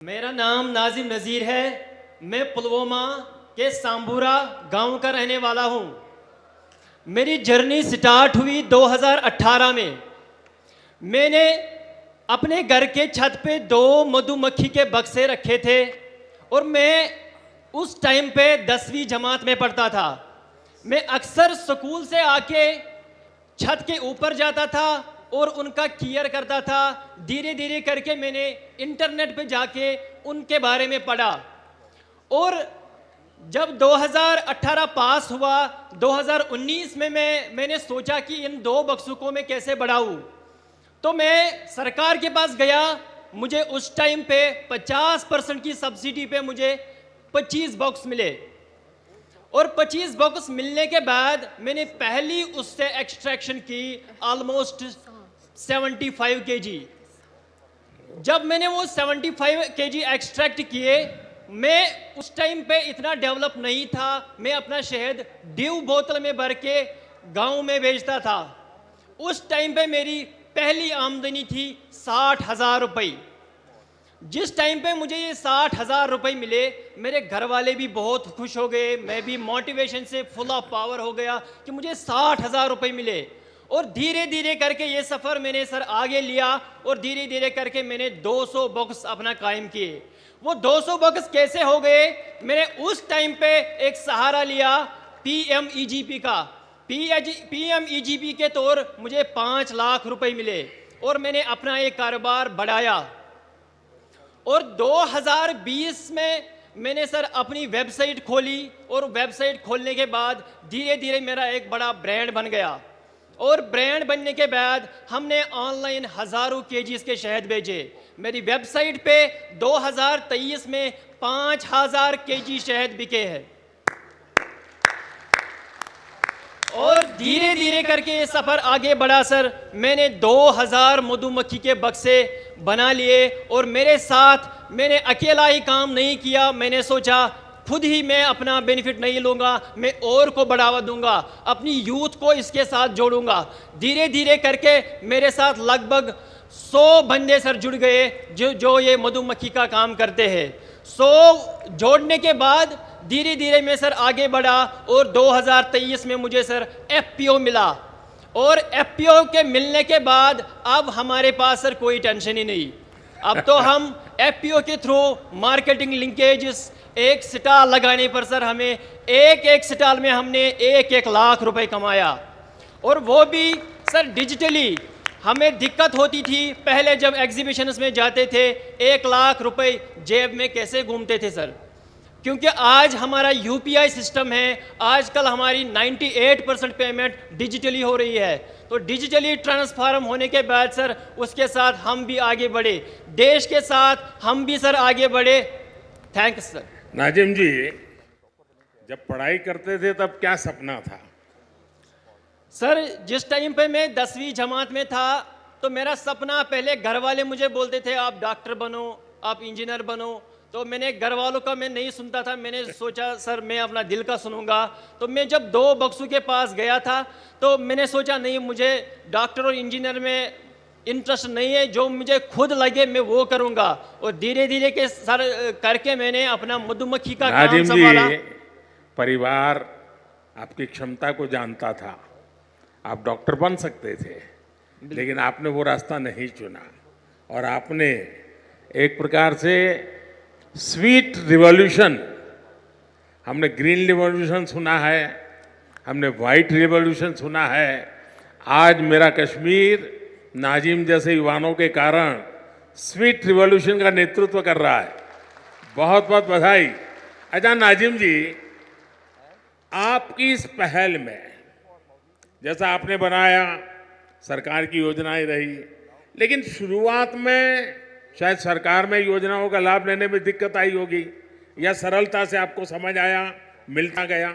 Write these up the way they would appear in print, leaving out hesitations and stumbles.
मेरा नाम नाजिम नज़ीर है। मैं पुलवामा के सांबूरा गांव का रहने वाला हूं। मेरी जर्नी स्टार्ट हुई 2018 में। मैंने अपने घर के छत पे 2 मधुमक्खी के बक्से रखे थे और मैं उस टाइम पे 10वीं जमात में पढ़ता था। मैं अक्सर स्कूल से आके छत के ऊपर जाता था और उनका केयर करता था। धीरे धीरे करके मैंने इंटरनेट पे जाके उनके बारे में पढ़ा और जब 2018 पास हुआ, 2019 में मैंने सोचा कि इन 2 बक्सों को मैं कैसे बढ़ाऊं। तो मैं सरकार के पास गया। मुझे उस टाइम पे 50% की सब्सिडी पे मुझे 25 बॉक्स मिले और 25 बॉक्स मिलने के बाद मैंने पहली उससे एक्सट्रैक्शन की ऑलमोस्ट 75 केजी। जब मैंने वो 75 केजी एक्सट्रैक्ट किए, मैं उस टाइम पे इतना डेवलप नहीं था। मैं अपना शहद ड्यू बोतल में भर के गांव में बेचता था। उस टाइम पे मेरी पहली आमदनी थी 60,000 रुपये। जिस टाइम पे मुझे ये 60,000 रुपये मिले, मेरे घर वाले भी बहुत खुश हो गए। मैं भी मोटिवेशन से फुल ऑफ पावर हो गया कि मुझे 60,000 रुपये मिले। और धीरे धीरे करके ये सफ़र मैंने सर आगे लिया और धीरे धीरे करके मैंने 200 बॉक्स अपना कायम किए। वो 200 बॉक्स कैसे हो गए? मैंने उस टाइम पे एक सहारा लिया PMEGP का। PMEGP के तौर मुझे 5 लाख रुपए मिले और मैंने अपना एक कारोबार बढ़ाया। और 2020 में मैंने सर अपनी वेबसाइट खोली और वेबसाइट खोलने के बाद धीरे धीरे मेरा एक बड़ा ब्रांड बन गया। और ब्रांड बनने के बाद हमने ऑनलाइन हज़ारों केजीज के शहद बेचे। मेरी वेबसाइट पे 2023 में 5,000 केजी शहद बिके हैं। और धीरे धीरे करके ये सफ़र आगे बढ़ा सर। मैंने 2000 मधुमक्खी के बक्से बना लिए और मेरे साथ मैंने अकेला ही काम नहीं किया। मैंने सोचा खुद ही मैं अपना बेनिफिट नहीं लूँगा, मैं और को बढ़ावा दूंगा, अपनी यूथ को इसके साथ जोड़ूंगा। धीरे धीरे करके मेरे साथ लगभग 100 बंदे सर जुड़ गए जो ये मधुमक्खी का काम करते हैं। 100 जोड़ने के बाद धीरे धीरे मैं सर आगे बढ़ा और 2023 में मुझे सर FPO मिला। और FPO के मिलने के बाद अब हमारे पास सर कोई टेंशन ही नहीं। अब तो हम FPO के थ्रू मार्केटिंग लिंकेजेस, एक स्टॉल लगाने पर सर हमें एक स्टॉल में हमने 1 लाख रुपए कमाया। और वो भी सर डिजिटली। हमें दिक्कत होती थी पहले जब एग्जीबिशंस में जाते थे, 1 लाख रुपए जेब में कैसे घूमते थे सर, क्योंकि आज हमारा UPI सिस्टम है। आजकल हमारी 98% पेमेंट डिजिटली हो रही है। तो डिजिटली ट्रांसफॉर्म होने के बाद सर उसके साथ हम भी आगे बढ़े, देश के साथ हम भी सर आगे बढ़े। Thanks sir. नाजिम जी, जब पढ़ाई करते थे तब क्या सपना था? सर जिस टाइम पे मैं 10वीं जमात में था तो मेरा सपना, पहले घर वाले मुझे बोलते थे आप डॉक्टर बनो, आप इंजीनियर बनो। तो मैंने घर वालों का मैं नहीं सुनता था। मैंने सोचा सर मैं अपना दिल का सुनूंगा। तो मैं जब 2 बक्सों के पास गया था तो मैंने सोचा नहीं, मुझे डॉक्टर और इंजीनियर में इंटरेस्ट नहीं है, जो मुझे खुद लगे मैं वो करूंगा। और धीरे धीरे के सर करके मैंने अपना मधुमक्खी का काम संभाला। परिवार आपकी क्षमता को जानता था, आप डॉक्टर बन सकते थे, लेकिन आपने वो रास्ता नहीं चुना और आपने एक प्रकार से स्वीट रिवॉल्यूशन, हमने ग्रीन रिवॉल्यूशन सुना है, हमने वाइट रिवॉल्यूशन सुना है। आज मेरा कश्मीर नाजिम जैसे युवाओं के कारण स्वीट रिवॉल्यूशन का नेतृत्व कर रहा है। बहुत बहुत बधाई। अच्छा नाजिम जी, आपकी इस पहल में, जैसा आपने बनाया, सरकार की योजनाएं रही, लेकिन शुरुआत में शायद सरकार में योजनाओं का लाभ लेने में दिक्कत आई होगी, या सरलता से आपको समझ आया, मिलता गया?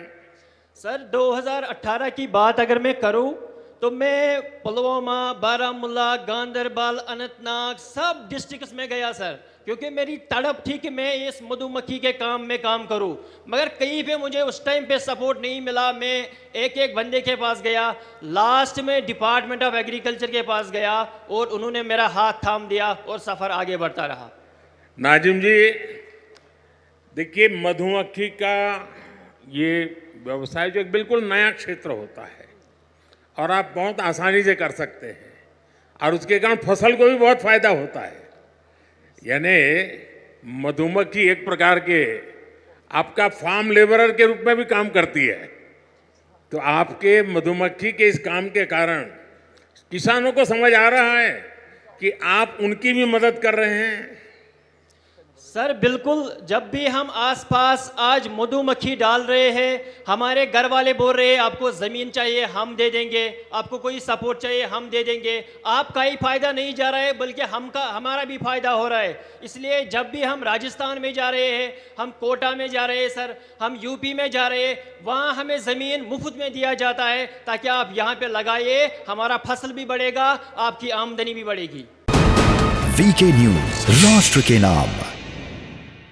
सर 2018 की बात अगर मैं करूं तो मैं पुलवामा, बारामूला, गांदरबल, अनंतनाग सब डिस्ट्रिक्ट्स में गया सर, क्योंकि मेरी तड़प थी कि मैं इस मधुमक्खी के काम में काम करूं। मगर कहीं पे मुझे उस टाइम पे सपोर्ट नहीं मिला। मैं एक बंदे के पास गया, लास्ट में डिपार्टमेंट ऑफ एग्रीकल्चर के पास गया और उन्होंने मेरा हाथ थाम दिया और सफ़र आगे बढ़ता रहा। नाजिम जी, देखिए मधुमक्खी का ये व्यवसाय जो एक बिल्कुल नया क्षेत्र होता है और आप बहुत आसानी से कर सकते हैं और उसके कारण फसल को भी बहुत फायदा होता है। यानी मधुमक्खी एक प्रकार के आपका फार्म लेबरर के रूप में भी काम करती है। तो आपके मधुमक्खी के इस काम के कारण किसानों को समझ आ रहा है कि आप उनकी भी मदद कर रहे हैं। सर बिल्कुल, जब भी हम आसपास आज मधुमक्खी डाल रहे हैं, हमारे घर वाले बोल रहे हैं आपको ज़मीन चाहिए हम दे देंगे, आपको कोई सपोर्ट चाहिए हम दे देंगे। आपका ही फायदा नहीं जा रहा है बल्कि हमारा भी फायदा हो रहा है। इसलिए जब भी हम राजस्थान में जा रहे हैं, हम कोटा में जा रहे हैं सर, हम यूपी में जा रहे हैं, वहाँ हमें ज़मीन मुफ्त में दिया जाता है ताकि आप यहाँ पे लगाइए, हमारा फसल भी बढ़ेगा, आपकी आमदनी भी बढ़ेगी। वीके न्यूज, राष्ट्र के नाम।